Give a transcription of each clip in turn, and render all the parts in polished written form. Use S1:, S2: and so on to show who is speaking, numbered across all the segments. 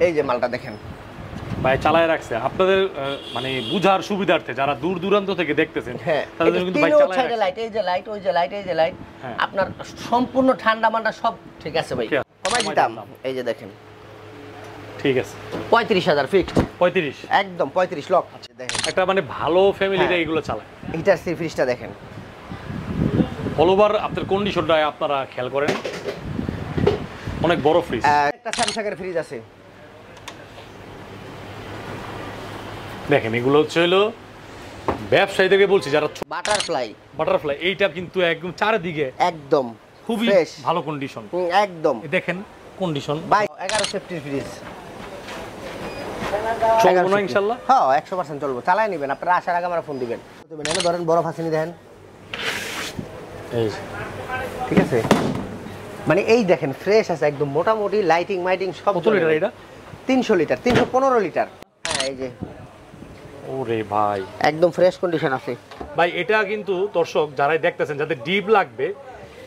S1: এই যে মালটা দেখেন
S2: ভাই চালায় রাখছে আপনাদের মানে বুঝার সুবিধার্থে যারা দূর দূরান্ত থেকে দেখতেছেন তাদের জন্য কিন্তু ভাই চালায় রাখছে
S1: লাইট এই যে লাইট ওই যে লাইট এই যে লাইট আপনার সম্পূর্ণ ঠান্ডা মান্ডা সব ঠিক আছে ভাই কমাই দিতাম এই যে দেখেন
S2: ঠিক আছে
S1: 35000 ফিক্সড
S2: 35
S1: একদম 35 লক দেখেন
S2: একটা মানে ভালো ফ্যামিলিরা এগুলো চালায়
S1: হিটার সি ফ্রিজটা দেখেন
S2: অল ওভার আপনার কন্ডিশনটা আপনারা খেয়াল করেন অনেক বড় ফ্রিজ
S1: একটা স্যামসাং এর ফ্রিজ আছে
S2: দেখেন এগুলো হচ্ছে হলো ব্যবসায়ীদেরকে বলছি যারা
S1: বাটারফ্লাই
S2: এইটা কিন্তু একদম চারিদিকে
S1: একদম
S2: খুবই ভালো কন্ডিশন
S1: একদম
S2: দেখেন কন্ডিশন
S1: 11 সেফটির ফ্রিজ
S2: চলবে না ইনশাআল্লাহ
S1: হ্যাঁ 100% চলবে চালায় নেবেন আপনারা আসার আগে আমরা ফোন দিবেন এনে ধরেন বরফ আসেনি দেখেন
S2: এই
S1: ঠিক আছে মানে এই দেখেন ফ্রেশ আছে একদম মোটামুটি লাইটিং মাইটিং সব
S2: কত লিটার এটা
S1: 300 লিটার 315 লিটার হ্যাঁ এই যে
S2: ওরে ভাই
S1: একদম ফ্রেশ কন্ডিশন আছে
S2: ভাই এটা কিন্তু দর্শক যারাই দেখতেছেন যাদের ডিপ লাগবে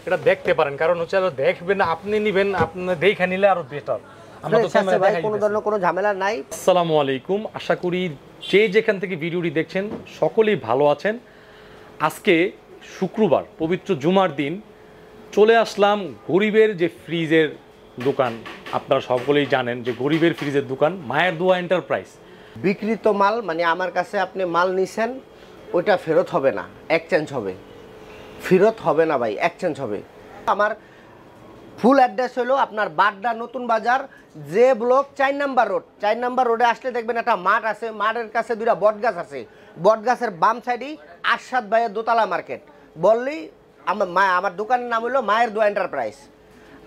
S2: এটা দেখতে পারেন কারণ হচ্ছে দেখবেন আপনি নেবেন আপনি দেখে নিলে আরো বেটার আমরা তো ক্যামেরা দেখাই
S1: কোনো ধরনের কোনো ঝামেলা নাই
S2: আসসালামু আলাইকুম আশা করি যে যেখান থেকে ভিডিওটি দেখছেন সকলেই ভালো আছেন আজকে শুক্রবার পবিত্র জুমার দিন চলে আসলাম গরিবের যে ফ্রিজের দোকান আপনারা সকলেই জানেন যে গরিবের ফ্রিজের দোকান মায়ের দোয়া এন্টারপ্রাইজ
S1: বিক্রিত মাল মানে আমার কাছে আপনি মাল নিছেন ওইটা ফেরত হবে না এক্সচেঞ্জ হবে ফেরত হবে না ভাই এক্সচেঞ্জ হবে আমার ফুল অ্যাড্রেস হলো আপনার বাড্ডা নতুন বাজার যে ব্লক 4 নাম্বার রোডে আসলে দেখবেন একটা মাঠ আছে মাঠের কাছে দুইটা বটগাছ আছে বটগাছের বাম সাইডেই আরশাদ ভাইয়ের দোতলা মার্কেট বললেই আমার দোকানের নাম হলো মায়ের দোয়া এন্টারপ্রাইজ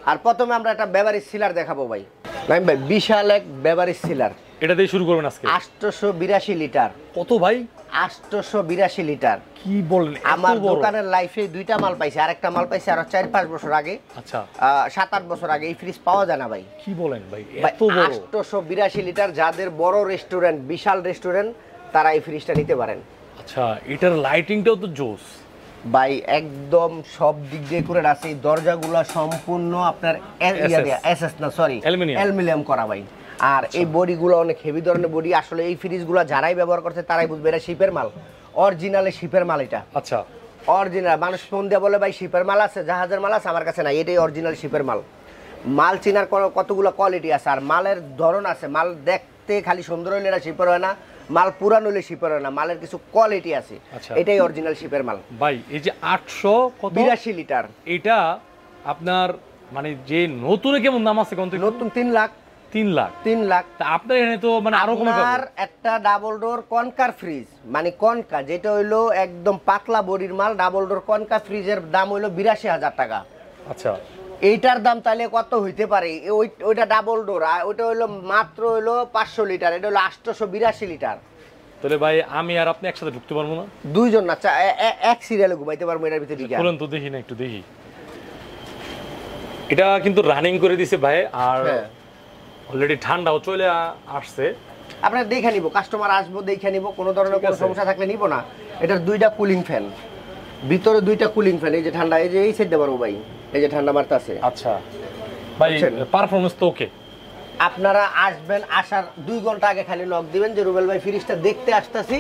S1: আর প্রথমে আমরা একটা বেভারেজ সিলার দেখাবো ভাই ভাই বিশাল এক বেভারেজ সিলার
S2: এটা দিয়ে শুরু করবেন আজকে
S1: 882 লিটার
S2: কত ভাই
S1: 882 লিটার
S2: কি বলেন
S1: আমার দোকানের লাইফে দুইটা মাল পাইছে আরেকটা মাল পাইছে আরো 4-5 বছর আগে
S2: আচ্ছা
S1: 7-8 বছর আগে এই ফ্রিজ পাওয়া যায় না ভাই
S2: কি বলেন ভাই এত বড়
S1: 882 লিটার যাদের বড় রেস্টুরেন্ট বিশাল রেস্টুরেন্ট তারা এই ফ্রিজটা নিতে পারেন
S2: আচ্ছা এটার লাইটিংটাও তো জোস
S1: ভাই একদম সব দিক দিয়ে করে আছে এই দরজাগুলো সম্পূর্ণ আপনার এসএস না সরি অ্যালুমিনিয়াম করা ভাই আর এই বডিগুলো অনেক হেভি ধরনের বডি আসলে এই ফ্রিজগুলো যারাই ব্যবহার করছে তারাই বুঝবে এটা শিপের মাল অরিজিনালে শিপের মাল এটা
S2: আচ্ছা
S1: অরিজিনাল মানুষ ফোন দিয়ে বলে ভাই শিপের মাল আছে জাহাজের মাল আছে আমার কাছে না এটাই অরিজিনাল শিপের মাল মাল চিনার কতগুলো কোয়ালিটি আছে আর মালের ধরন আছে মাল দেখতে খালি সুন্দর হইলে এটা শিপের হয় না মাল পুরান হইলে শিপের হয় না মালের কিছু কোয়ালিটি আছে এটাই অরিজিনাল শিপের মাল
S2: ভাই এই যে 882
S1: লিটার
S2: এটা আপনার মানে যে নতুনে কেমন দাম আছে কোন
S1: নতুন 3 লাখ 3 লাখ
S2: তা আপনার এখানে তো মানে আরো কমে যাবে
S1: আর একটা ডাবল ডোর কনকার ফ্রিজ মানে কনকা যেটা হইলো একদম পাতলা বডির মাল ডাবল ডোর কনকা ফ্রিজের দাম হইলো 82000 টাকা
S2: আচ্ছা
S1: এইটার দাম তাহলে কত হইতে পারে ওইটা ডাবল ডোর আর ওইটা হইলো মাত্র হইলো 500 লিটার এটা হলো 882 লিটার
S2: তাহলে ভাই আমি আর আপনি একসাথে ঢুকতে পারবো না
S1: দুইজন না এক সিরিয়ালে ঘুমাইতে পারবো এটার ভিতরে ঢুকে
S2: বলেন তো দেখি না একটু দেখি এটা কিন্তু রানিং করে দিছে ভাই আর অলরেডি ঠান্ডাও চলে আসছে
S1: আপনারা দেখে নিব কাস্টমার আসবো দেখে নিব কোনো ধরনের কোনো সমস্যা থাকলে নিব না এটার দুইটা কুলিং ফ্যান ভিতরে দুইটা কুলিং ফ্যান এই যে ঠান্ডা এই যে এই সাইড দেবো ভাই এই যে ঠান্ডা মারতাছে
S2: আচ্ছা ভাই পারফরম্যান্স তো ওকে
S1: আপনারা আসবেন আসার 2 ঘন্টা আগে খালি নক দিবেন যে রুবেল ভাই ফ্রিজটা দেখতে আসতেছি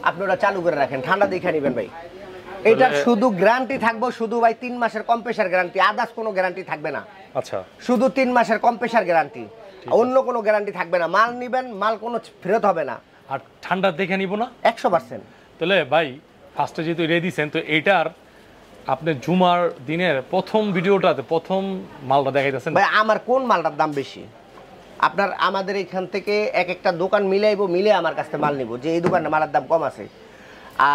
S1: আপনারা চালু করে রাখেন ঠান্ডা দেখে নেবেন ভাই এটা শুধু গ্যারান্টি থাকবে শুধু ভাই 3 মাসের কম্প্রেসার গ্যারান্টি আদার্স কোনো গ্যারান্টি থাকবে না
S2: আচ্ছা
S1: শুধু 3 মাসের কম্প্রেসার গ্যারান্টি অন্য কোনো গ্যারান্টি থাকবে না মাল নেবেন মাল কোনো ফেরত হবে না
S2: আর ঠান্ডা দেখে নিব না
S1: 100%
S2: তাহলে ভাই ফার্স্টে যেহেতু রেডি দিয়েছেন তো এইটার আপনি জুমার দিনের প্রথম ভিডিওটাতে প্রথম মালটা দেখাইতেছেন
S1: ভাই আমার কোন মালটার দাম বেশি আপনার আমাদের এখান থেকে এক একটা দোকান মিলাইবো মিলে আমার কাছে মাল নিব যে এই দোকানে মালের দাম কম আছে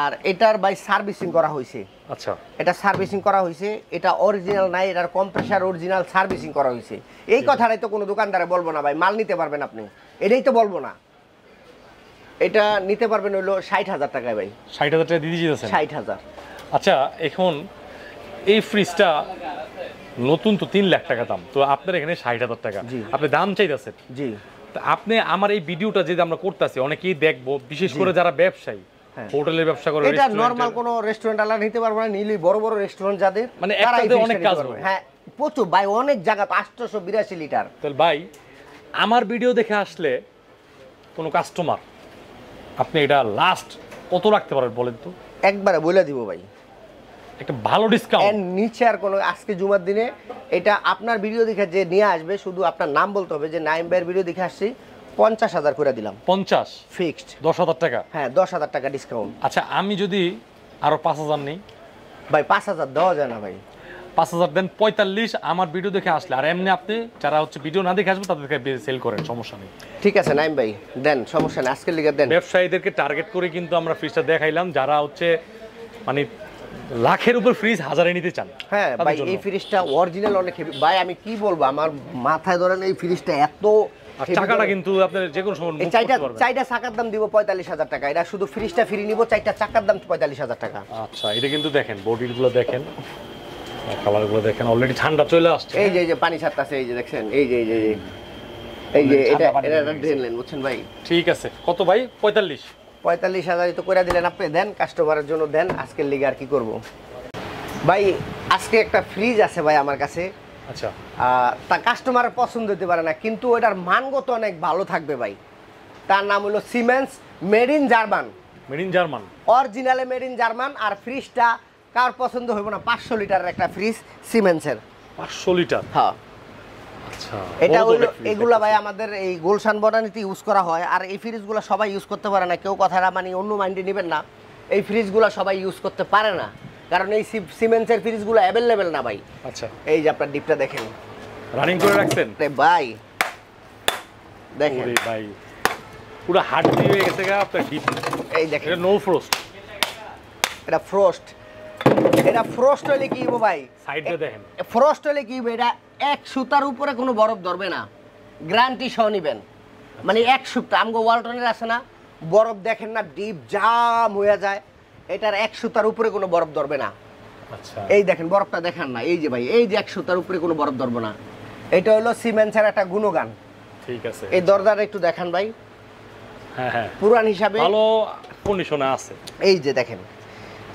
S1: আর এটার ভাই সার্ভিসিং করা হয়েছে
S2: আচ্ছা
S1: এটা সার্ভিসিং করা হয়েছে এটা অরিজিনাল নাই এটার কম্প্রেসার অরিজিনাল সার্ভিসিং করা হয়েছে এই কথাটাই তো কোনো দোকানদারে বলবো না ভাই মাল নিতে পারবেন আপনি এটাই তো বলবো না এটা নিতে পারবেন হলো 60000 টাকায় ভাই
S2: 60000 টাকা দিয়ে দিয়েছেন
S1: 60000
S2: আচ্ছা এখন এই ফ্রিজটা নতুন তো 3 লাখ টাকা দাম তো আপনার এখানে 60000 টাকা আপনি দাম চাইতেছেন
S1: জি
S2: আপনি আমার এই ভিডিওটা যে আমরা করতেছি অনেকেই দেখবো বিশেষ করে যারা ব্যবসায়ী হোটেলের ব্যবসা করে
S1: এটা নরমাল কোন রেস্টুরেন্ট আলা নিতে পারবে না নিলি বড় বড় রেস্টুরেন্ট যাদের
S2: মানে একটাতে অনেক কাজ হবে
S1: হ্যাঁ প্রচুর ভাই অনেক জায়গা 882 লিটার
S2: তাহলে ভাই আমার ভিডিও দেখে আসলে কোনো কাস্টমার আপনি এটা লাস্ট কত রাখতে পারেন বলেন তো?
S1: একবারে বলে দিব ভাই,
S2: একটা ভালো ডিসকাউন্ট।
S1: এর নিচে আর কোনো, আজকে জুমার দিনে এটা আপনার ভিডিও দেখে যে নিয়ে আসবে শুধু আপনার নাম বলতে হবে যে নাইম ভাইয়ের ভিডিও দেখে আসছি, 50,000 করে দিলাম।
S2: 50
S1: ফিক্সড,
S2: 10,000 টাকা।
S1: হ্যাঁ 10,000 টাকা ডিসকাউন্ট।
S2: আচ্ছা আমি যদি আরো 5,000 নেই?
S1: ভাই 5,000 দেওয়া যায় না ভাই।
S2: 5,000 দেন, 45 আমার ভিডিও দেখে আসলে। আর এমনি আপনি যারা হচ্ছে ভিডিও না দেখে আসবে তাদেরকে সেল করেন, সমস্যা নেই।
S1: ঠিক আছে নাইম ভাই দেন, সমস্যা নেই, আজকের লিগে দেন।
S2: ব্যবসায়ীদেরকে টার্গেট করে কিন্তু আমরা ফ্রিজটা দেখাইলাম, যারা হচ্ছে মানে লাখের উপর ফ্রিজ হাজারে নিতে চান।
S1: হ্যাঁ ভাই এই ফ্রিজটা অরিজিনাল অনেক হেভি ভাই, আমি কি বলবো, আমার মাথায় ধরেন এই ফ্রিজটা এত
S2: টাকাটা কিন্তু আপনার যে কোনো সময় মুভ করতে পারবেন।
S1: চাইটা চাকার দাম দিব 45,000 টাকা, এটা শুধু ফ্রিজটা ফ্রি নিব, চাইটা চাকার দাম 45,000 টাকা।
S2: আচ্ছা এটা কিন্তু দেখেন বডিগুলো দেখেন, কালারগুলো দেখেন, অলরেডি ঠান্ডা চলে আসছে।
S1: এই যে পানি ছাড়তাছে, এই যে দেখছেন, এই যে এটা ড্রেন লাইন, বুঝছেন ভাই?
S2: ঠিক আছে, কত ভাই?
S1: 45,000 তো করে দিলেন আপনি, দেন কাস্টমারের জন্য দেন, আজকের লিগে আর কি করব ভাই। আজকে একটা ফ্রিজ আছে ভাই আমার কাছে,
S2: আচ্ছা
S1: তা কাস্টমারের পছন্দ হতে পারে না, কিন্তু এটার মানগত অনেক ভালো থাকবে ভাই। তার নাম হলো Siemens, made in German.
S2: Made in German,
S1: অরিজিনালে মেড ইন জার্মান। আর ফ্রিজটা কার পছন্দ হইব না? 500 লিটারের একটা ফ্রিজ সিমেন্সের।
S2: 500 লিটার?
S1: হ্যাঁ
S2: আচ্ছা,
S1: এটা হলো এগুলা ভাই আমাদের এই গোলশান বনানীতে ইউজ করা হয়। আর এই ফ্রিজগুলো সবাই ইউজ করতে পারে না, কেউ কথাটা মানে অন্য মাইন্ডে নেবেন না। এই ফ্রিজগুলো সবাই ইউজ করতে পারে না, কারণ এই সিমেন্সের ফ্রিজগুলো অ্যাভেলেবেল না ভাই।
S2: আচ্ছা
S1: এই যে আপনার ডিপটা দেখেন,
S2: রানিং করে রাখছেন
S1: ভাই দেখেন
S2: ভাই, পুরো হার্ড দিয়ে গেছে গা আপনার ডিপ।
S1: এই দেখেন,
S2: এটা নো ফ্রোস্ট,
S1: এটা ফ্রোস্ট। এটা ফ্রোস্ট হলে কি হইব ভাই?
S2: সাইডে দেখেন,
S1: ফ্রোস্ট হলে কি হইব? এটা এক সুতার উপরে কোনো বরফ ধরবে না, গ্যারান্টি সহ নিবেন। মানে এক সপ্তাহ আমগো ওয়ালটনের আছে না, বরফ দেখেন না ডিপ জাম হয়ে যায়, এটার এক সুতার উপরে কোনো বরফ ধরবে না।
S2: আচ্ছা
S1: এই দেখেন বরফটা দেখান না, এই যে ভাই, এই যে এক সুতার উপরে কোনো বরফ ধরবে না। এটা হলো সিমেন্সের একটা গুণগান।
S2: ঠিক আছে,
S1: এই দরজাটা একটু দেখান ভাই।
S2: হ্যাঁ হ্যাঁ,
S1: পুরান হিসাবে
S2: ভালো কন্ডিশনে আছে।
S1: এই যে দেখেন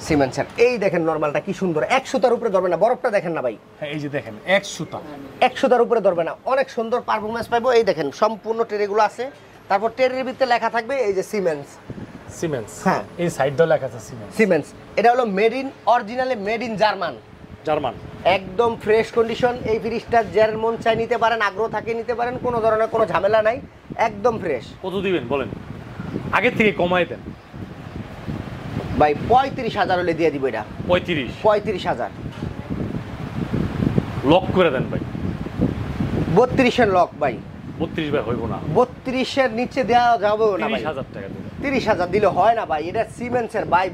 S1: সিমেন্সের, এই দেখেন নরমালটা কি সুন্দর, এক সুতার উপরে ধরবে না। বরফটা দেখেন না ভাই,
S2: হ্যাঁ এই যে দেখেন এক সুতা,
S1: এক সুতার উপরে ধরবে না, অনেক সুন্দর পারফরমেন্স পাইবো। এই দেখেন সম্পূর্ণ ট্রেগুলো আছে, তারপর ট্রের ভিতরে লেখা থাকবে এই যে সিমেন্স।
S2: সিমেন্স,
S1: হ্যাঁ
S2: এই সাইডটা লেখা আছে সিমেন্স।
S1: সিমেন্স এটা হলো made in, originally made in German.
S2: German,
S1: একদম ফ্রেশ কন্ডিশন। এই ফ্রিজটা যার মন চাই নিতে পারেন, আগ্রহ থাকে নিতে পারেন, কোনো ধরনের কোনো ঝামেলা নাই, একদম ফ্রেশ।
S2: কত দিবেন বলেন? আগে থেকে কমাই দেন
S1: ভাই 35,000 হলে দিয়ে দিব এটা। 35,000
S2: লক করে দেন ভাই।
S1: 32-এর লক ভাই।
S2: 32 ভাই হইব না,
S1: 32-এর নিচে দেওয়া যাবে না ভাই।
S2: 30,000 টাকা দিবেন।
S1: 30,000 দিলে হয় না ভাই, এটা সিমেন্সের ভাই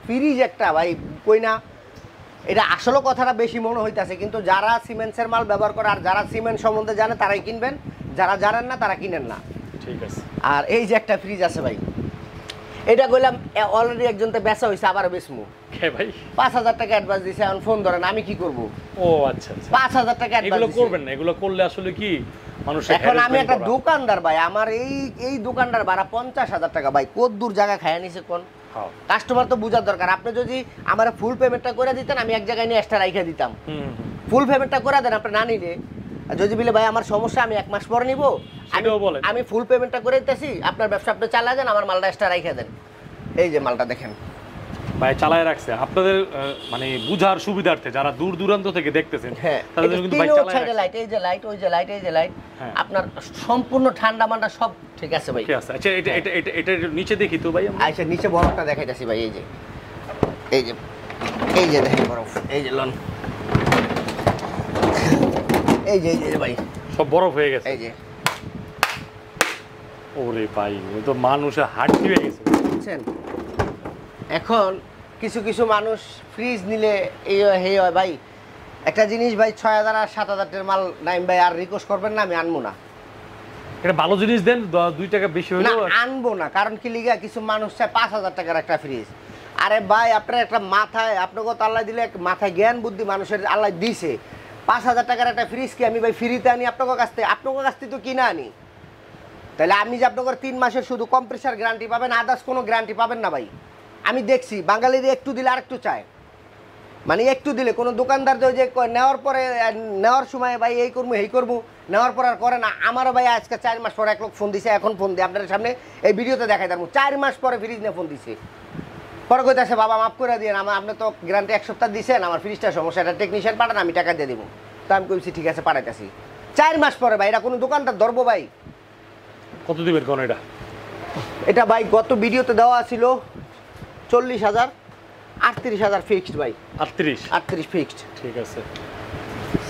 S1: ফ্রিজ একটা ভাই, কই না এটা আসলে কথাটা বেশি মনে হইতাছে, কিন্তু যারা সিমেন্সের মাল ব্যবহার করে আর যারা সিমেন্ট সম্বন্ধে জানে তারাই কিনবেন, যারা জানেন না তারা কিনেন না।
S2: ঠিক আছে।
S1: আর এই যে একটা ফ্রিজ আছে ভাই, এটা কইলাম অলরেডি একজনতে বেচা হইছে, আবার বেচমু।
S2: কে ভাই?
S1: 5,000 টাকা অ্যাডভান্স দিছে, এখন ফোন ধরেন আমি কি করব?
S2: ও আচ্ছা আচ্ছা,
S1: 5,000 টাকা
S2: এগুলো
S1: অ্যাডভান্স
S2: করবেন না, এগুলো করলে আসলে কি মানুষ।
S1: এখন আমি একটা দোকানদার ভাই, আমার এই দোকানদার ভাড়া 50,000 টাকা ভাই, কত দূর জায়গা খায়া নিছে কোন? কাস্টমার তো বুঝার দরকার। আপনি যদি আমার ফুল পেমেন্টটা করে দিতেন, আমি এক জায়গায় নিয়ে এক্সট্রা রাইখা দিতাম। ফুল পেমেন্টটা করে দেন, আপনি না নিলে যদি বলে ভাই আমার সমস্যা, আমি 1 মাস পরে নিব, আমি ফুল পেমেন্টটা করে দিতেছি, আপনার ব্যবসা আপনি চালা দেন, আমার মালটা এক্সট্রা রাইখা দেন। এই যে মালটা দেখেন
S2: ভাই চালায় রাখছে আপনাদের মানে বুঝার সুবিধার্থে, যারা দূর দূরান্ত থেকে দেখতেছেন তাদের জন্য কিন্তু ভাই চালায় রাখছে।
S1: লাইট, এই যে লাইট, ওই যে লাইট, এই যে লাইট, আপনার সম্পূর্ণ ঠান্ডা মান্ডা সব ঠিক আছে ভাই।
S2: ঠিক আছে। আচ্ছা এটা নিচে দেখি তো ভাই আমরা।
S1: আচ্ছা নিচে বরফটা দেখাইতাছি ভাই, এই যে এই যে দেখেন বরফ, এই যে লন, এই যে ভাই
S2: সব বরফ হয়ে গেছে।
S1: এই যে
S2: ওরে ভাই, ওই তো মানুষের হার্ট হয়ে গেছে
S1: বুঝছেন। এখন কিছু কিছু মানুষ ফ্রিজ নিলে এই হে হয় ভাই, একটা জিনিস ভাই 6,000 আর 7,000 মাল নাইম ভাই আর রিকোয়েস্ট করবেন না, আমি আনবো না।
S2: এটা ভালো জিনিস দেন, 2 টাকা বেশি হলো
S1: আনবো না, কারণ কি লিগা, কিছু মানুষ চায় 5,000 টাকার একটা ফ্রিজ। আরে ভাই আপনার একটা মাথায়, আপনাকে তো আল্লাহ দিলে মাথায় জ্ঞান বুদ্ধি মানুষের আল্লাহ দিছে, 5,000 টাকার একটা ফ্রিজ কি আমি ভাই ফ্রিতে আনি আপনার কাছ থেকে তো কিনা আনি? তাহলে আপনি যে আপনার 3 মাসের শুধু কম্প্রেসার গ্যারান্টি পাবেন, আদার্স কোনো গ্যারান্টি পাবেন না ভাই। আমি দেখছি বাঙালির একটু দিলে আরেকটু চায়, মানে একটু দিলে কোনো দোকানদার যে নেওয়ার পরে নেওয়ার সময় ভাই এই করবো নেওয়ার পর আর করে না। আমারও ভাই আজকে 4 মাস পরে এক লোক ফোন দিছে, এখন ফোন দিয়ে আপনাদের সামনে এই ভিডিওতে দেখাই দেবো। 4 মাস পরে ফ্রিজ নিয়ে ফোন দিছে, পরে কইতাছে বাবা মাফ করে দিয়ে, আপনি তো গ্যারান্টি 1 সপ্তাহ দিয়েছেন, আমার ফ্রিজটা সমস্যা, এটা টেকনিশিয়ান পাঠান, আমি টাকা দিয়ে দিব। তো আমি কইছি ঠিক আছে পাঠাইতেছি। 4 মাস পরে ভাই, এটা কোনো দোকানটা ধরবো ভাই?
S2: কত দিবেন কোন এটা?
S1: এটা ভাই গত ভিডিওতে দেওয়া ছিল 40,000, 38,000 ফিক্সড ভাই। 38 ফিক্সড।
S2: ঠিক আছে।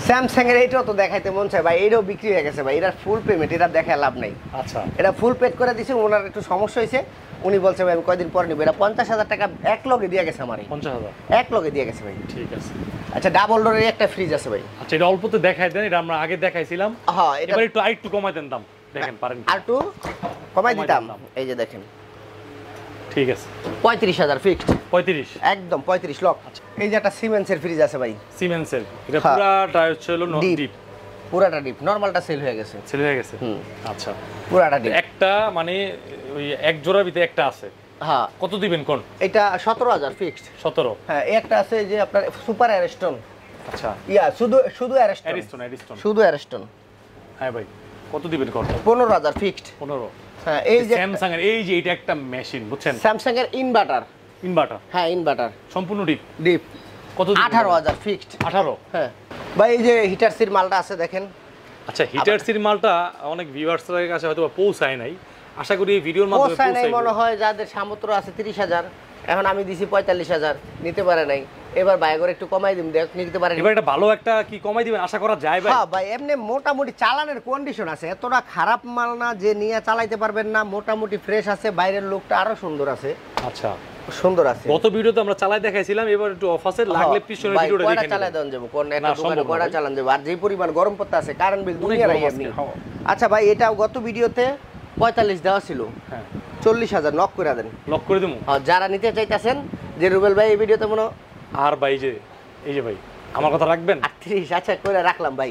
S1: স্যামসাং এর এইটাও তো দেখাইতে মন চায় ভাই, এটাও বিক্রি হয়ে গেছে ভাই, এটার ফুল পেমেন্ট, এটা দেখায় লাভ নাই।
S2: আচ্ছা,
S1: এটা ফুল পেড করে দিছে, ওনার একটু সমস্যা হয়েছে, উনি বলছে ভাই আমি কয়দিন পর নিব। এটা 50,000 টাকা এক লগে দিয়ে গেছে আমার,
S2: 50,000
S1: এক লগে দিয়ে গেছে ভাই।
S2: ঠিক আছে।
S1: আচ্ছা, ডাবল ডোরের একটা ফ্রিজ আছে ভাই।
S2: আচ্ছা, এটা অল্পতে দেখাই দেন, এটা আমরা আগে দেখাইছিলাম।
S1: হ্যাঁ, এটা
S2: এবার একটু কমাই দেন দাম, দেখেন পারেন
S1: আর একটু কমাই দিতাম। এই যে দেখেন,
S2: ঠিক আছে,
S1: 35,000 ফিক্সড।
S2: 35
S1: একদম 35 লক। এই যে একটা সিমেন্সের ফ্রিজ আছে ভাই,
S2: সিমেন্সের। এটা পুরাটা হচ্ছে হলো ডিপ,
S1: পুরাটা ডিপ, নরমালটা সেল হয়ে গেছে।
S2: সেল হয়ে গেছে। আচ্ছা,
S1: পুরাটা ডিপ।
S2: একটা মানে ওই এক জোড়ার ভিতরে একটা আছে।
S1: হ্যাঁ,
S2: কত দিবেন কোন?
S1: এটা 17,000 ফিক্সড।
S2: 17।
S1: হ্যাঁ, এই একটা আছে যে আপনার সুপার অ্যারেস্টন।
S2: আচ্ছা,
S1: শুধু অ্যারেস্টন, শুধু অ্যারেস্টন।
S2: হ্যাঁ ভাই, কত দিবেন কোন?
S1: 15,000 ফিক্সড।
S2: 15।
S1: হ্যাঁ, এই যে
S2: স্যামসাং এর এই যে এটা একটা মেশিন, বুঝছেন?
S1: স্যামসাং এর ইনভার্টার।
S2: হ্যাঁ,
S1: ইনভার্টার
S2: সম্পূর্ণ ডিপ। কত?
S1: 18,000 ফিক্সড।
S2: 18।
S1: হ্যাঁ ভাই, এই যে হিটারসির মালটা আছে দেখেন।
S2: আচ্ছা, হিটারসির মালটা অনেক ভিউয়ার্সদের কাছে হয়তো পৌঁছায় নাই, আশা করি এই ভিডিওর মাধ্যমে
S1: পৌঁছায় নাই মনে হয়। যাদের সামর্থ্য আছে 30,000, এখন আমি দিছি 45,000, নিতে পারে নাই। এবার ভাই করে একটু কমাই দিম, দেখ নিতে পারে।
S2: এবার এটা ভালো একটা কি কমাই দিবেন আশা করা যায় ভাই?
S1: হ্যাঁ ভাই, এমনি মোটামুটি চালানের কন্ডিশন আছে, এতটা খারাপ মাল না যে নিয়ে চালাইতে পারবেন না, মোটামুটি ফ্রেশ আছে, বাইরের লুকটা আরো সুন্দর আছে।
S2: আচ্ছা,
S1: সুন্দর আছে।
S2: গত ভিডিওতে আমরা চালাই দেখাইছিলাম, এবার একটু অফ আছে, লাগলে পিছনের ভিডিওটা দেখে নিন।
S1: চালাই দেন যাব কোন একটা দোকানে কয়টা চালান যাব, আর যে পরিমাণ গরম পড়তে আছে কারেন্ট বিল দুনিয়া রাই এমনি। আচ্ছা ভাই, এটাও গত ভিডিওতে 45 দেওয়া ছিল। হ্যাঁ, 40,000 নক করে দেন।
S2: লক করে দেবো।
S1: হ্যাঁ, যারা নিতে চাইতেছেন, যে রুবেল ভাই এই ভিডিওতে মনে।
S2: আর ভাই এই যে ভাই আমার কথা রাখবেন?
S1: 38। আচ্ছা, করে রাখলাম ভাই,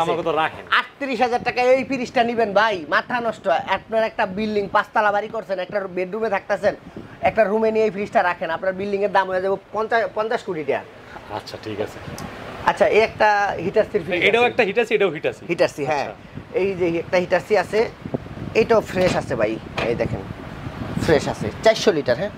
S2: আমার কথা রাখেন।
S1: 38,000 টাকা এই ফ্রিজটা নিবেন ভাই, মাথা নষ্ট। আপনার একটা বিল্ডিং 5 তলা বাড়ি করছেন, একটা বেডরুমে থাকতেছেন, একটা রুমে নিয়ে এই ফ্রিজটা রাখেন, আপনার বিল্ডিং এর দাম হয়ে যাবে 50 কোটি টাকা।
S2: আচ্ছা, ঠিক আছে।
S1: আচ্ছা, এই একটা হিটারসির ফ্রিজ,
S2: এটাও একটা হিটারসি, এটাও
S1: হিটারসি। হ্যাঁ, এই যে একটা হিটারসি আছে, এটাও ফ্রেশ আছে ভাই, এই দেখেন ফ্রেশ আছে, 400 লিটার। হ্যাঁ,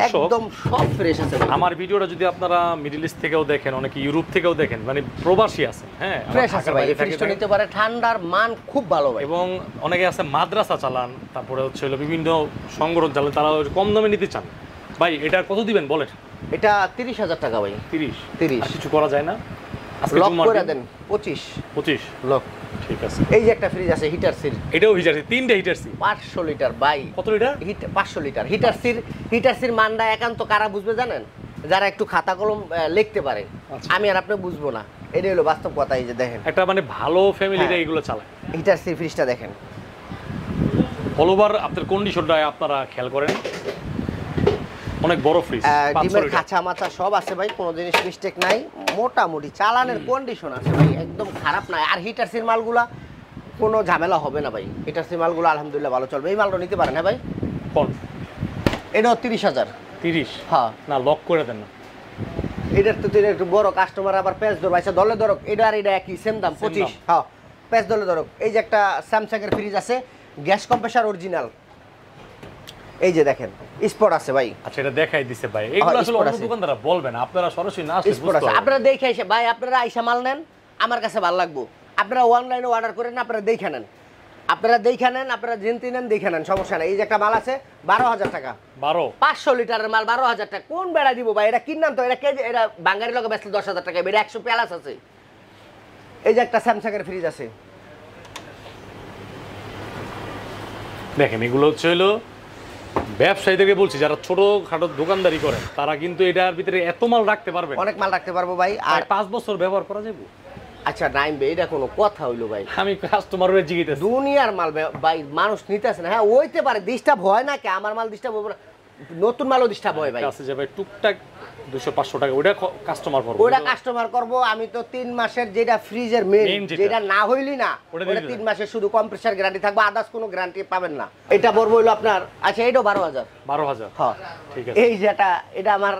S1: একদম সব ফ্রেশ আছে।
S2: আমার ভিডিওটা যদি আপনারা মিডল ইস্ট থেকেও দেখেন, অনেকে ইউরোপ থেকেও দেখেন, মানে প্রবাসী আছে, হ্যাঁ,
S1: ফ্রেশ আছে ভাই, ফ্রিজটা নিতে পারে, ঠান্ডার মান খুব ভালো ভাই।
S2: এবং অনেকে আছে মাদ্রাসা চালান, তারপরে হচ্ছে হলো বিভিন্ন সংগঠন চালান, তারা কম দামে নিতে চান। ভাই এটার কত দিবেন বলেন?
S1: এটা 30,000 টাকা ভাই।
S2: 30 কিছু করা যায় না?
S1: লক করে দেন 25 লক।
S2: ঠিক আছে।
S1: এই যে একটা ফ্রিজ আছে হিটারসির,
S2: এটাও হিটারসি, 3টে হিটারসি,
S1: 500 লিটার ভাই।
S2: কত লিটার?
S1: 500 লিটার। হিটারসির মানটা একান্ত কারা বুঝবে জানেন? যারা একটু খাতা কলম লিখতে পারে। আমি আর আপনি বুঝবো না, এটাই হলো বাস্তব কথা। এই যে দেখেন,
S2: একটা মানে ভালো ফ্যামিলিরা এগুলো চালায়।
S1: হিটারসির ফ্রিজটা দেখেন,
S2: অল ওভার আপনার কন্ডিশনটা আপনারা খেয়াল করেন, অনেক বড় ফ্রিজ,
S1: ডিমের খাঁচা মাথা সব আছে ভাই, কোনো জিনিস মিস্টেক নাই, মোটামুটি চালানের কন্ডিশন আছে ভাই, একদম খারাপ নাই। আর হিটারসির মালগুলা কোনো ঝামেলা হবে না ভাই, হিটারসির মালগুলো আলহামদুলিল্লাহ ভালো চলবে। এই মালটা নিতে পারেন। হ্যাঁ ভাই,
S2: কোন?
S1: এটাও 30,000।
S2: 30?
S1: হ্যাঁ,
S2: না লক করে দেন না।
S1: এটার তো একটু বড় কাস্টমার, আবার পেজ ধরো, আচ্ছা দলে ধরো, এটা আর এটা একই সেম দাম 25। হ্যাঁ, পেজ দলে ধরো। এই যে একটা স্যামসাং এর ফ্রিজ আছে, গ্যাস কম্প্রেসার অরিজিনাল, এই যে দেখেন স্পট আছে ভাই।
S2: আচ্ছা, এটা দেখাই দিছে ভাই, এগুলো আসলে অন্য দোকানদাররা বলবেন, আপনারা সরাসরি না আসলে বুঝতে পারবেন।
S1: আপনারা দেখে এসে ভাই, আপনারা আইসা মাল নেন, আমার কাছে ভালো লাগবে। আপনারা অনলাইনে অর্ডার করেন, আপনারা দেখে নেন, আপনারা জেনতে নেন, দেখে নেন, সমস্যা নাই। এই যে একটা মাল আছে 12,000 টাকা, 500 লিটারের মাল 12,000 টাকা। কোন বেড়া দিব ভাই? এটা কিনলাম তো, এটা কেজি, এটা বাঙালির লোকে বেচলে 10,000 টাকা, এটা 100 প্যালাস আছে। এই যে একটা স্যামসাং এর ফ্রিজ আছে
S2: দেখেন, এগুলো হচ্ছে হলো ব্যবসায়ীদেরকে বলছি, যারা ছোটখাটো দোকানদারি করেন, তারা কিন্তু এটার ভিতরে এত মাল রাখতে পারবে,
S1: অনেক মাল রাখতে পারবো ভাই, আর
S2: 5 বছর ব্যবহার করা যাবে।
S1: আচ্ছা নাইম ভাই, এটা কোনো কথা হইলো ভাই?
S2: আমি কাস্টমারের জিজ্ঞেস,
S1: দুনিয়ার মাল ভাই, মানুষ নিতেছে না। হ্যাঁ, ওইতে পারে, ডিস্টার্ব হয় না কে? আমার মাল ডিস্টার্ব হবে না, নতুন মালও ডিস্টার্ব হয় ভাই।
S2: কাছে যে ভাই টুকটাক 200-500 টাকা ওটা কাস্টমার করব,
S1: ওটা কাস্টমার করব। আমি তো 3 মাসের যেটা ফ্রিজের মেইন, যেটা না হইলি না, ওটা 3 মাসের শুধু কম্প্রেসার গ্যারান্টি থাকবে, আদার্স কোনো গ্যারান্টি পাবেন না। এটা বলবো হইলো আপনার, আচ্ছা এটাও 12,000।
S2: 12,000?
S1: হ্যাঁ,
S2: ঠিক আছে।
S1: এই যেটা, এটা আমার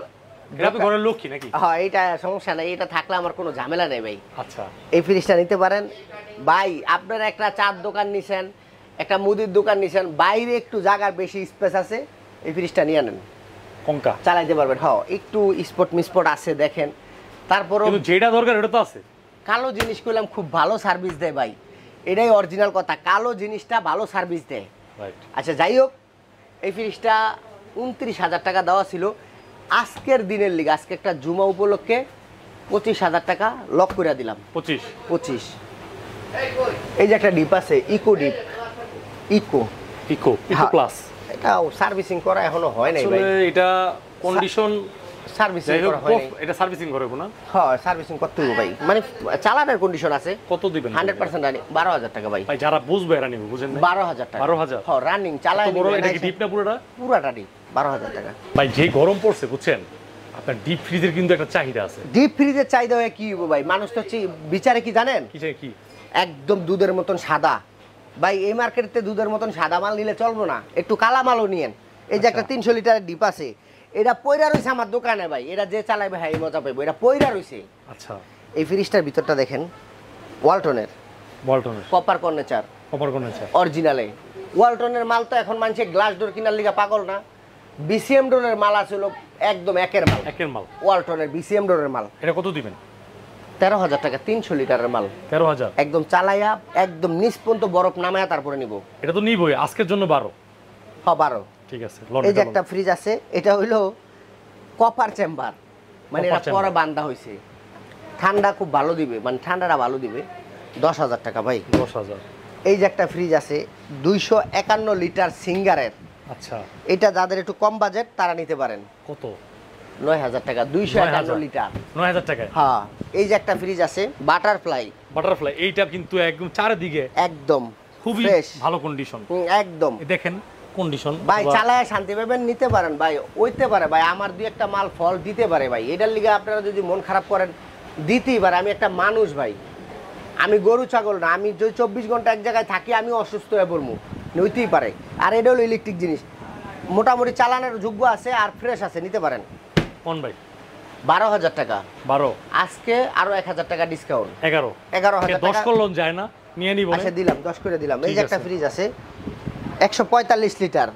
S2: এটা তো ঘরের লক্ষ্মী নাকি?
S1: হ্যাঁ, এটা সমস্যা নাই, এটা থাকলে আমার কোনো ঝামেলা নেই ভাই।
S2: আচ্ছা,
S1: এই ফ্রিজটা নিতে পারেন ভাই। আপনারা একটা চার দোকান নিছেন, একটা মুদির দোকান নিছেন, বাইরে একটু জায়গার বেশি স্পেস আছে, এই ফ্রিজটা নিয়ে নেন,
S2: কঙ্কা
S1: চালাইতে পারবেন। হ্যাঁ, একটু স্পট মিসপট আছে দেখেন, তারপরও
S2: কিন্তু যেটা দরকার এটা তো আছে।
S1: কালো জিনিস করলাম খুব ভালো সার্ভিস দেয় ভাই, এটাই অরিজিনাল কথা, কালো জিনিসটা ভালো সার্ভিস দেয়। আচ্ছা যাই হোক, এই ফ্রিজটা 29,000 টাকা দেওয়া ছিল, আজকের দিনের লিগে আজকে একটা জুমা উপলক্ষে 25,000 টাকা লক করে দিলাম। 25। এই যে একটা ডিপ আছে, ইকো ডিপ, ইকো
S2: প্লাস,
S1: এটা সার্ভিসিং করা এখনো হয় নাই ভাই।
S2: এটা কন্ডিশন
S1: সার্ভিসিং করা হয় নাই।
S2: এটা সার্ভিসিং করব না?
S1: হ্যাঁ, সার্ভিসিং করতে হবে ভাই, মানে চালানোর কন্ডিশন আছে।
S2: কত দিবেন?
S1: 100% রানিং, 12,000 টাকা ভাই।
S2: ভাই যারা বুঝবে এরা নিবে, বুঝেন না?
S1: 12,000 টাকা।
S2: 12,000?
S1: হ্যাঁ, রানিং চালায়
S2: বড়। এটা কি ডিপ না পুরোটা?
S1: পুরোটা ডিপ, 12,000 টাকা।
S2: ভাই যে গরম পড়ছে বুঝছেন, আপনার ডিপ ফ্রিজের কিন্তু একটা চাহিদা আছে।
S1: ডিপ ফ্রিজের চাহিদা হয় কি ভাই, মানুষ তো বিচারে কি জানেন,
S2: কি
S1: একদম দুধের মতন সাদা ভাই। এই মার্কেটে দুধের মতন সাদা মাল নিলে চলবো না, একটু কালা মালও নিয়েন। এই যে একটা 300 লিটারের ডিপ আছে, এটা পয়রা রয়েছে আমার দোকানে ভাই, এটা যে চালাবে হ্যাঁ মজা পাইবো, এটা পয়রা রয়েছে।
S2: আচ্ছা,
S1: এই ফ্রিজটার ভিতরটা দেখেন, ওয়ালটনের কপার কর্নেচার অরিজিনালে। ওয়ালটনের মাল তো এখন মানুষের গ্লাস ডোর কিনার লিগা পাগল না, বিসিএম ডোরের মাল আছে একদম একের মাল। ওয়ালটনের বিসিএম ডোরের মাল।
S2: এটা কত দিবেন?
S1: 13,000 টাকা, 300 লিটারের মাল।
S2: 13,000
S1: একদম চালাইয়া একদম নিচ পর্যন্ত বরফ নামায়া তারপরে নিব।
S2: এটা তো নিবই আজকের জন্য 12।
S1: হ্যাঁ, 12।
S2: ঠিক আছে।
S1: এই যে একটা ফ্রিজ আছে, এটা হইলো কপার চেম্বার, মানে এটা পরে বান্ধা হয়েছে, ঠান্ডা খুব ভালো দিবে, মানে ঠান্ডাটা ভালো দিবে। 10,000 টাকা ভাই।
S2: 10,000।
S1: এই যে একটা ফ্রিজ আছে 251 লিটার সিঙ্গারের।
S2: আচ্ছা,
S1: এটা যাদের একটু কম বাজেট তারা নিতে পারেন।
S2: কত?
S1: 9,000 টাকা, 251 লিটার।
S2: 9,000 টাকায়?
S1: হ্যাঁ। এই যে একটা ফ্রিজ আছে বাটারফ্লাই।
S2: এইটা কিন্তু একদম চারিদিকে
S1: একদম
S2: খুবই ভালো কন্ডিশন,
S1: একদম
S2: দেখেন কন্ডিশন
S1: ভাই, চালায় শান্তি পাবেন, নিতে পারেন ভাই। ওইতে পারে ভাই, আমার দুই একটা মাল ফল দিতে পারে ভাই, এটার লিগে আপনারা যদি মন খারাপ করেন দিতেই পারে। আমি একটা মানুষ ভাই, আমি গরু ছাগল না, আমি যদি 24 ঘন্টা এক জায়গায় থাকি আমি অসুস্থ হয়ে পড়বো, নইতেই পারে। আর এটা হলো ইলেকট্রিক জিনিস, মোটামুটি চালানোর যোগ্য আছে আর ফ্রেশ আছে, নিতে পারেন।
S2: কোন ভাই?
S1: 12,000 টাকা।
S2: 12?
S1: আজকে আরো 1,000 টাকা ডিসকাউন্ট।
S2: 11,000 10 করলেন যায় না, নিয়ে নিব।
S1: আচ্ছা দিলাম, 10 করে দিলাম। এই যে একটা ফ্রিজ আছে 145 লিটার,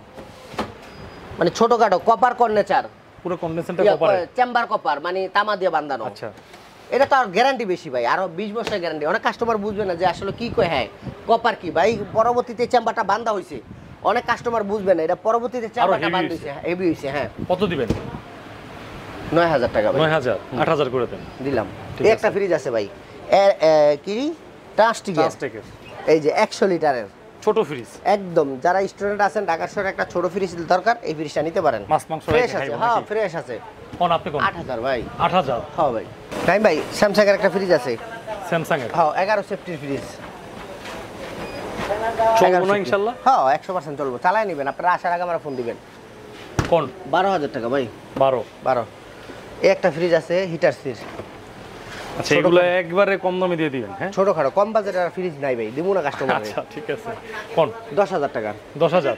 S1: মানে ছোটখাটো কপার কর্নেচার,
S2: পুরো কন্ডেন্সারটা কপার,
S1: চেম্বার কপার, মানে তামা দিয়ে বাঁধানো।
S2: আচ্ছা,
S1: এটা তো আর গ্যারান্টি বেশি ভাই, আরো 20 বছরের গ্যারান্টি। অনেক কাস্টমার বুঝবে না যে আসলে কি কয়, হ্যাঁ কপার কি ভাই, পরবর্তীতে চেম্বারটা বাঁধা হয়েছে, অনেক কাস্টমার বুঝবে না এটা পরবর্তীতে চেম্বারটা বাঁধা হয়েছে, হেভি হয়েছে। হ্যাঁ।
S2: কত দিবেন?
S1: 9,000 টাকা ভাই।
S2: 9,000? 8,000 করে দেন,
S1: দিলাম। এই একটা ফ্রিজ আছে ভাই, কি ট্রাস্টিকের, এই যে 100 লিটারের
S2: ছোট ফ্রিজ।
S1: একদম যারা স্টুডেন্ট আছেন, ঢাকা শহরে একটা ছোট ফ্রিজ দরকার, এই ফ্রিজটা নিতে পারেন।
S2: মাছ মাংস
S1: ফ্রেশ আছে। হ্যাঁ, ফ্রেশ আছে।
S2: কোন আপনি কোন?
S1: 8,000 ভাই।
S2: 8,000?
S1: হ্যাঁ ভাই। টাইম ভাই, স্যামসাং এর একটা ফ্রিজ আছে।
S2: স্যামসাং এর?
S1: হ্যাঁ, 11 সেফটির ফ্রিজ।
S2: চলবে না ইনশাআল্লাহ?
S1: হ্যাঁ, 100% চলবে, চালায় নেবেন। আপনারা আসার আগে আমার ফোন দিবেন।
S2: কোন?
S1: 12,000 টাকা ভাই।
S2: 12?
S1: এই একটা ফ্রিজ আছে হিটাচির।
S2: আচ্ছা, এগুলো একবারে কম দামে দিয়ে দিবেন? হ্যাঁ,
S1: ছোটখাটো কম বাজেটের ফ্রিজ নাই ভাই, দিমু না কাস্টমারে।
S2: আচ্ছা ঠিক আছে। কোন?
S1: 10,000 টাকা।
S2: 10,000?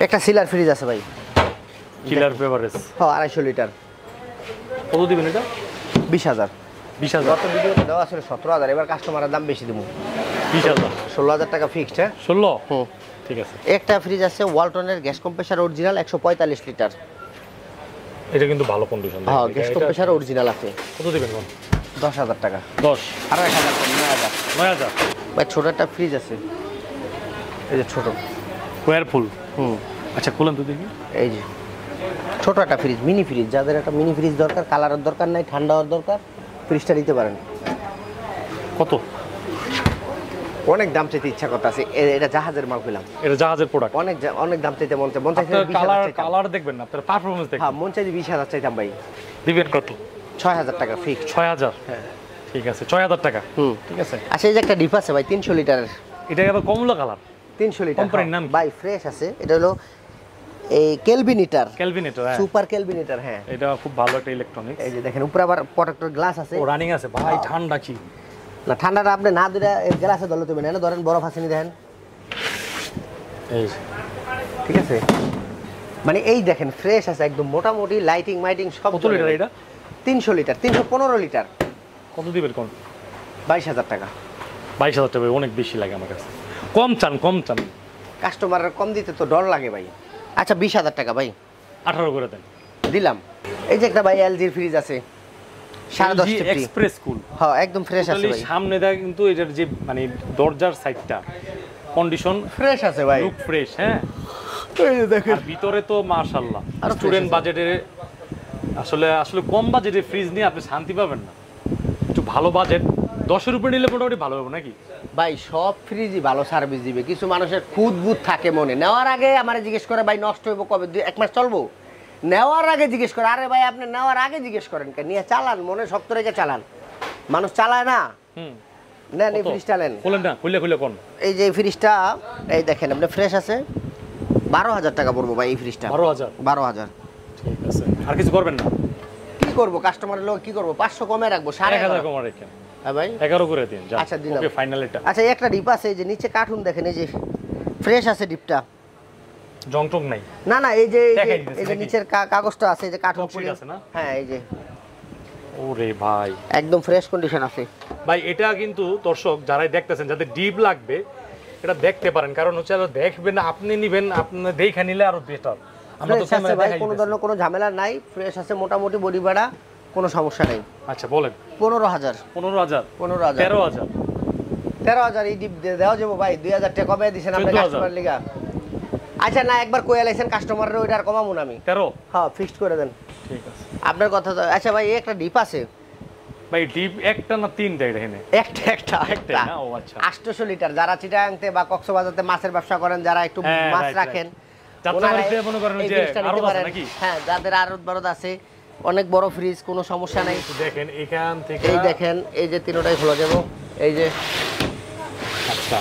S1: একটা সিলার ফ্রিজ আছে ভাই,
S2: কিলার বেভারেজ।
S1: হ্যাঁ, 250 লিটার।
S2: কত দিবেন এটা?
S1: 20,000।
S2: 20,000?
S1: গত ভিডিওতে দেওয়া ছিল 17,000, এবার কাস্টমারের দাম বেশি দিমু।
S2: 20,000?
S1: 16,000 টাকা ফিক্সড। হ্যাঁ,
S2: 16? ঠিক আছে।
S1: একটা ফ্রিজ আছে ওয়ালটনের গ্যাস কম্প্রেসার অরিজিনাল 145 লিটার।
S2: এটা কিন্তু ভালো কন্ডিশন।
S1: হ্যাঁ, গ্যাস কম্প্রেসার অরিজিনাল আছে।
S2: কত দিবেন?
S1: 10,000 টাকা।
S2: 10?
S1: আরো 1,000 কম, 9,000।
S2: 9,000?
S1: ভাই ছোট একটা ফ্রিজ আছে, এই যে ছোট
S2: ওয়ারফুল। আচ্ছা, খুলেন তো দেখি।
S1: এই যে ছোট একটা ফ্রিজ, মিনি ফ্রিজ, যাদের একটা মিনি ফ্রিজ দরকার, কালারের দরকার নাই, ঠান্ডা হওয়ার দরকার, ফ্রিজটা নিতে পারেন।
S2: কত?
S1: অনেক দাম চাইতে ইচ্ছা করতে আছে, এটা জাহাজের মাল কইলাম,
S2: এটা জাহাজের প্রোডাক্ট।
S1: অনেক দাম চাইতে মন চাইছে।
S2: কালার দেখবেন না, আপনার পারফরম্যান্স দেখবেন।
S1: হ্যাঁ, মন চাইছে 20,000 চাইতাম ভাই।
S2: দিবেন কত?
S1: 6,000 টাকা ফিক্স।
S2: 6,000? হ্যাঁ, ঠিক আছে, 6,000 টাকা। ঠিক আছে।
S1: আচ্ছা, এই যে একটা ডিপ আছে ভাই 300 লিটারের।
S2: এটা আবার কমলা কালার।
S1: 300 লিটার।
S2: কোম্পানির নাম
S1: ভাই ফ্রেশ আছে। এটা হলো এই কেলভিনেটর।
S2: হ্যাঁ,
S1: সুপার কেলভিনেটর। হ্যাঁ,
S2: এটা খুব ভালো একটা ইলেকট্রনিক্স।
S1: এই যে দেখেন উপরে আবার প্রোটেক্টর গ্লাস আছে।
S2: ও রানিং আছে ভাই। ঠান্ডা কি
S1: না, ঠান্ডাটা আপনি না দিলে গ্লাসে ধরলে তুমি না ধরেন, বরফ আছে নি দেখেন।
S2: এই
S1: ঠিক আছে, মানে এই দেখেন ফ্রেশ আছে একদম, মোটামুটি লাইটিং মাইটিং সব।
S2: কত লিটার এটা?
S1: 300 লিটার, 315 লিটার।
S2: কত দিবেন কোন?
S1: 22,000 টাকা।
S2: 22,000 টাকা অনেক বেশি লাগে আমার কাছে। কম চান, কম চান।
S1: কাস্টমারের কম দিতে তো ডর লাগে ভাই। আচ্ছা 20,000 টাকা ভাই।
S2: 18 করে দেন।
S1: দিলাম। এই যে একটা ভাই এলজির ফ্রিজ আছে 10.5 টিপি
S2: এক্সপ্রেস কুল।
S1: হ্যাঁ একদম ফ্রেশ আছে ভাই।
S2: সামনে দেখ কিন্তু এটার যে মানে দরজার সাইডটা কন্ডিশন
S1: ফ্রেশ আছে ভাই,
S2: লুক ফ্রেশ। হ্যাঁ
S1: এই যে দেখেন,
S2: আর ভিতরে তো মাশাআল্লাহ।
S1: আর
S2: স্টুডেন্ট বাজেটে আসলে কম বাজেটে ফ্রিজ নিয়ে আপনি শান্তি পাবেন না। একটু ভালো বাজেট 10-এর উপরে নিলে মোটামুটি ভালো হবে নাকি
S1: ভাই? সব ফ্রিজই ভালো সার্ভিস দিবে। কিছু মানুষের খুঁতবুত থাকে মনে, নেওয়ার আগে আমারে জিজ্ঞেস করে ভাই নষ্ট হইব কবে, 1 মাস চলবো? নেওয়ার আগে জিজ্ঞেস করে। আরে ভাই আপনি নেওয়ার আগে জিজ্ঞেস করেন কেন? নিয়ে চালান, মনে শক্ত রেখে চালান। মানুষ চালায় না। নেন এই ফ্রিজটা নেন।
S2: বলেন না, খুলে খুলে কোন।
S1: এই যে ফ্রিজটা, এই দেখেন আপনি ফ্রেশ আছে। 12,000 টাকা পড়বো ভাই এই ফ্রিজটা।
S2: 12,000?
S1: 12,000।
S2: ঠিক আছে, আর কিছু করবেন না?
S1: কি করবো, কাস্টমারের লোক কি করবো? 500 কমে রাখবো।
S2: 1,000 কমে রাখেন।
S1: হ্যাঁ ভাই
S2: 11 করে দিন।
S1: আচ্ছা দিলাম।
S2: ওকে ফাইনাল এটা।
S1: আচ্ছা এই একটা ডিপ আছে, এই যে নিচে কার্টুন দেখেন, এই যে ফ্রেশ আছে ডিপটা,
S2: জং টং নাই।
S1: না না এই যে
S2: দেখাই দিতেছে
S1: এই যে
S2: নাকি?
S1: নিচের কাগজটা আছে, এই যে কার্টুন
S2: Top-sheet আছে না?
S1: হ্যাঁ এই যে
S2: ওরে ভাই
S1: একদম ফ্রেশ কন্ডিশন আছে
S2: ভাই। এটা কিন্তু দর্শক যারাই দেখতেছেন, যাদের ডিপ লাগবে এটা দেখতে পারেন, কারণ হচ্ছে আর দেখবেন না, আপনি নিবেন, আপনি দেখে নিলে আরো বেটার। আমরা তো
S1: ফ্রেশ আছে
S2: ক্যামেরা
S1: ভাই,
S2: দেখাই
S1: কোনো
S2: দিতেছি।
S1: ধরনের কোনো ঝামেলা নাই, ফ্রেশ আছে মোটামুটি, বডি ভাড়া কোনো সমস্যা নেই।
S2: আচ্ছা বলেন।
S1: 15,000।
S2: 15,000?
S1: 15,000।
S2: 13,000?
S1: 13,000 এই ডিপ দেওয়া যাবো ভাই। 2,000 টাকা কমে দিছেন আপনি
S2: 14,000
S1: কাস্টমার লিগা। আচ্ছা না একবার কইয়া লাইছেন কাস্টমারের, ওইটা আর কমাবো না আমি।
S2: 13?
S1: হ্যাঁ ফিক্সড করে দেন।
S2: ঠিক আছে
S1: আপনার কথা তো। আচ্ছা ভাই এই একটা ডিপ আছে
S2: ভাই। ডিপ একটা না তিনটা এখানে?
S1: একটা
S2: না? ও আচ্ছা।
S1: 800 লিটার। যারা চিটাগাংতে বা কক্সবাজারতে মাছের ব্যবসা করেন, যারা একটু
S2: হ্যাঁ,
S1: মাছ
S2: right,
S1: রাখেন,
S2: যাত্রাবাড়িতে মনে করেন
S1: এই
S2: যে
S1: জিনিসটা নিতে
S2: আরো আছে
S1: পারেন।
S2: নাকি?
S1: হ্যাঁ যাদের আড়ত বারত আছে, অনেক বড় ফ্রিজ, কোনো সমস্যা নাই।
S2: একটু দেখেন এখান থেকে।
S1: এই দেখেন এই যে তিনটাই খোলা যাবো। এই যে
S2: আচ্ছা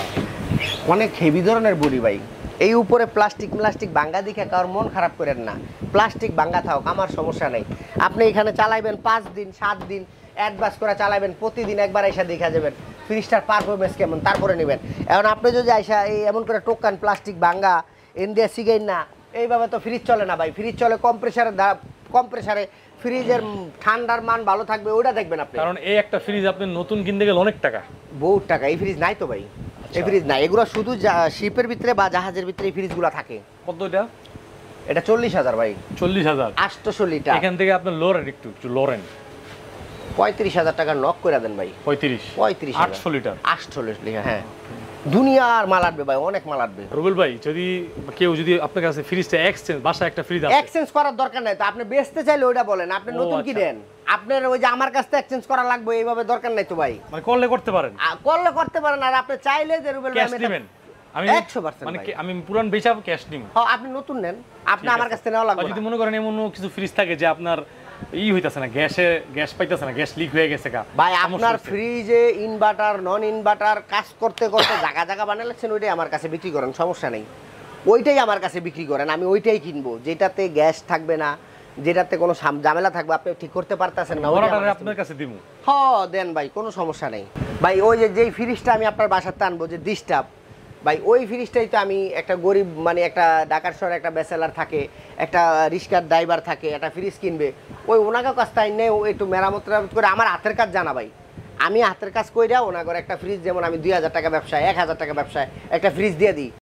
S1: অনেক হেভি ধরনের বডি ভাই। এই উপরে প্লাস্টিক ভাঙ্গা দেখে কারোর মন খারাপ করেন না। প্লাস্টিক ভাঙ্গা থাক, আমার সমস্যা নেই। আপনি এখানে চালাইবেন 5 দিন 7 দিন অ্যাডভান্স করে চালাবেন, প্রতিদিন একবার এসে দেখা যাবেন ফ্রিজটার পারফরমেন্স কেমন, তারপরে নেবেন। এখন আপনি যদি আইসা এই এমন করে টোকান প্লাস্টিক ভাঙ্গা ইন্ডিয়া সিগাইন না, এইভাবে তো ফ্রিজ চলে না ভাই। ফ্রিজ চলে কম্প্রেসারে ফ্রিজের ঠান্ডার মান ভালো থাকবে, ওটা দেখবেন আপনি।
S2: কারণ এই একটা ফ্রিজ আপনি নতুন কিনতে গেলে অনেক টাকা,
S1: বহুত টাকা। এই ফ্রিজ নাই তো ভাই, এই ফ্রিজ নাই। এগুলো শুধু শিপের ভিতরে বা জাহাজের ভিতরে এই ফ্রিজগুলো থাকে।
S2: কত এটা?
S1: এটা 40,000 ভাই।
S2: 40,000?
S1: 800 লিটার।
S2: এখান থেকে আপনার লোরেন একটু লোরেন
S1: 35,000 টাকা নক করে দেন ভাই।
S2: 35? 800 লিটার?
S1: 800 লিটার হ্যাঁ। দুনিয়ার মাল আসবে ভাই, অনেক মাল আসবে।
S2: রুবেল ভাই যদি কেউ আপনার কাছে ফ্রিজটা এক্সচেঞ্জ, বাসায় একটা ফ্রিজ আছে,
S1: এক্সচেঞ্জ করার দরকার নাই তো। আপনি বেচতে চাইলে ওইটা বলেন, আপনি নতুন কি দেন, আপনার ওই যে আমার কাছ থেকে এক্সচেঞ্জ করা লাগবে এইভাবে দরকার নাই তো ভাই।
S2: মানে করলে করতে পারেন?
S1: করলে করতে পারেন। আর আপনি চাইলে যে রুবেল ভাই
S2: ক্যাশ দিবেন? আমি
S1: 100%
S2: মানে
S1: ভাই।
S2: আমি পুরান বেচা ক্যাশ নিব।
S1: হ্যাঁ আপনি নতুন নেন, আপনি আমার কাছ থেকে নেওয়া লাগবে।
S2: যদি মনে করেন এমন কিছু ফ্রিজ থাকে যে আপনার হইতাছে না, গ্যাস পাইতাছে না, গ্যাস লিক হয়ে গেছে
S1: ভাই, আপনার ফ্রিজে ইনভার্টার নন ইনভার্টার কাজ করতে করতে জায়গা বানালেছেন, ওইটাই আমার কাছে বিক্রি করেন, সমস্যা নেই। ওইটাই আমার কাছে বিক্রি করেন, আমি ওইটাই কিনবো। যেটাতে গ্যাস থাকবে না, যেটাতে কোনো ঝামেলা থাকবে, আপনি ঠিক করতে পারতেছেন না,
S2: আপনার কাছে দিব।
S1: হ্যাঁ দেন ভাই, কোনো সমস্যা নেই ভাই। ওই যেই ফ্রিজটা আমি আপনার বাসাতে আনবো, যে ডিস্টার্ব ভাই, ওই ফ্রিজটাই তো আমি একটা গরিব, মানে একটা ঢাকার শহরে একটা ব্যাচেলার থাকে, একটা রিক্সার ড্রাইভার থাকে, একটা ফ্রিজ কিনবে, ওই ওনাকে কাজ তাই নেই, একটু মেরামত করে আমার হাতের কাজ জানা ভাই। আমি হাতের কাজ কইরা ওনাগর একটা ফ্রিজ, যেমন আমি 2,000 টাকা ব্যবসায়, 1,000 টাকা ব্যবসায় একটা ফ্রিজ দিয়ে দিই।